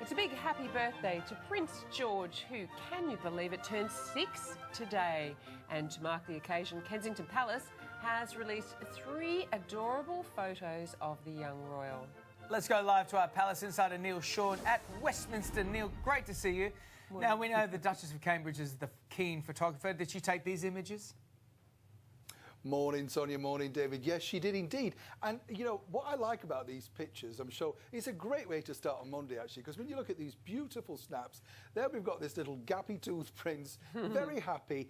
It's a big happy birthday to Prince George, who, can you believe it, turns 6 today. And to mark the occasion, Kensington Palace has released 3 adorable photos of the young royal. Let's go live to our Palace insider, Neil Sean, at Westminster. Neil, great to see you. Now, we know the Duchess of Cambridge is the keen photographer. Did she take these images? Morning, Sonia. Morning, David. Yes, she did indeed. And, you know, what I like about these pictures, I'm sure, it's a great way to start on Monday, actually, because when you look at these beautiful snaps, there we've got this little gappy-toothed prince, very happy,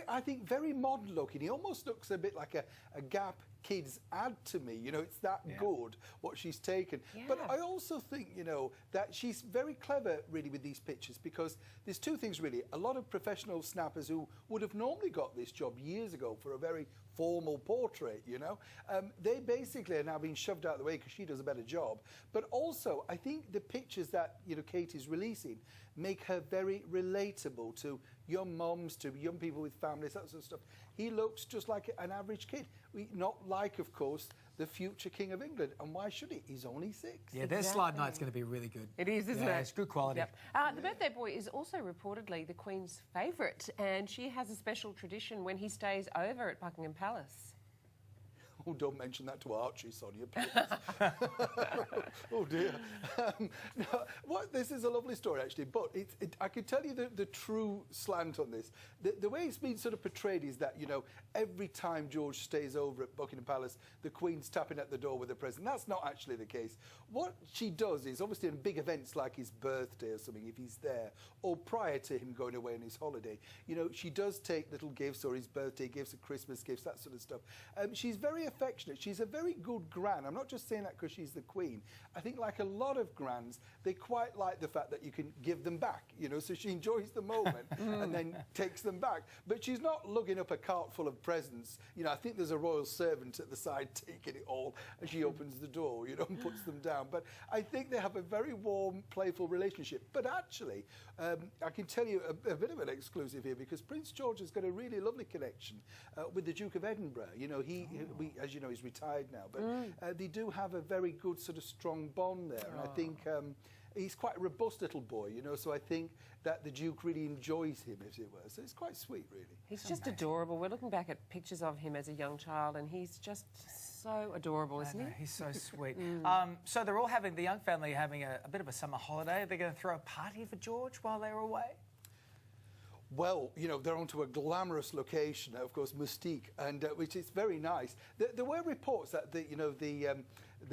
I think, very modern looking. He almost looks a bit like a Gap Kids ad to me. You know, it's that good, what she's taken. Yeah. But I also think, you know, that she's very clever, really, with these pictures, because there's 2 things, really. A lot of professional snappers who would have normally got this job years ago for a very formal portrait, you know, they basically are now being shoved out of the way because she does a better job. But also, I think the pictures that, you know, Kate is releasing make her very relatable to young mums, to young people with families, that sort of stuff. He looks just like an average kid. Not like, of course, the future King of England. And why should he? He's only 6. Yeah, their slide night's going to be really good. It is, isn't it? Yeah, it's good quality. Yep. The birthday boy is also reportedly the Queen's favourite, and she has a special tradition when he stays over at Buckingham Palace. Oh, don't mention that to Archie, Sonia, please. Oh, dear. No, this is a lovely story, actually, but I can tell you the true slant on this. The way it's been sort of portrayed is that, you know, every time George stays over at Buckingham Palace, the Queen's tapping at the door with a present. That's not actually the case. What she does is, obviously, in big events like his birthday or something, if he's there, or prior to him going away on his holiday, you know, she does take little gifts, or his birthday gifts, or Christmas gifts, that sort of stuff. She's very affectionate. She's a very good gran. I'm not just saying that because she's the Queen. I think, like a lot of grans, they quite like the fact that you can give them back, you know, so she enjoys the moment and then takes them back. But she's not lugging up a cart full of presents. You know, I think there's a royal servant at the side taking it all, and she opens the door, you know, and puts them down. But I think they have a very warm, playful relationship. But actually, I can tell you a bit of an exclusive here, because Prince George has got a really lovely connection with the Duke of Edinburgh. You know, as you know, he's retired now, but they do have a very good sort of strong bond there. And I think he's quite a robust little boy, you know, so I think that the Duke really enjoys him, as it were. So it's quite sweet, really. He's just adorable. We're looking back at pictures of him as a young child, and he's just so adorable, isn't he? He's so sweet. So they're all having, the young family having a bit of a summer holiday. They're going to throw a party for George while they're away? Well, you know, they're onto a glamorous location, of course, Mystique, and which is very nice. There were reports that the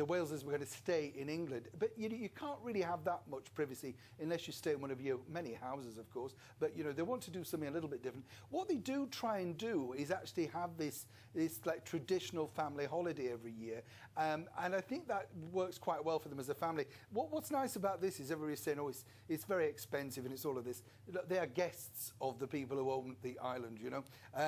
Walesers were going to stay in England, but you can't really have that much privacy unless you stay in one of your many houses, of course. But, you know, they want to do something a little bit different. What they do try and do is actually have this like traditional family holiday every year, and I think that works quite well for them as a family. What's nice about this is everybody's saying, oh, it's very expensive and it's all of this. They are guests of the people who own the island, you know,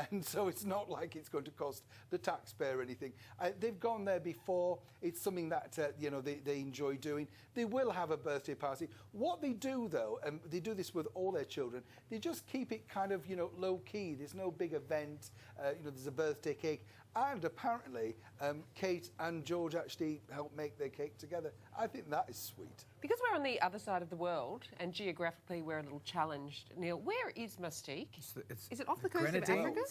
and so it's not like it's going to cost the taxpayer anything. They've gone there before. It's something that you know, they enjoy doing. They will have a birthday party. What they do, though, and they do this with all their children, they just keep it kind of, you know, low key. There's no big event. You know, there's a birthday cake, and apparently Kate and George actually help make their cake together. I think that is sweet. Because we're on the other side of the world, and geographically we're a little challenged, Neil, where is Mystique? Is it off the coast of Africa?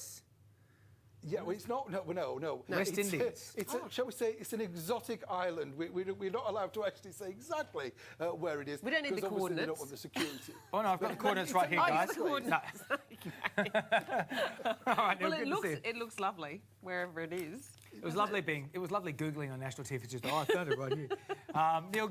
Yeah, well, it's not. No. West Indies. Shall we say, it's an exotic island. We're not allowed to actually say exactly where it is. We don't need the coordinates. We don't want the security. Oh no, I've got the coordinates right here, guys. The coordinates. All right, Neil, well, it looks lovely wherever it is. It was lovely googling on national TV. Just I found it right here. Neil.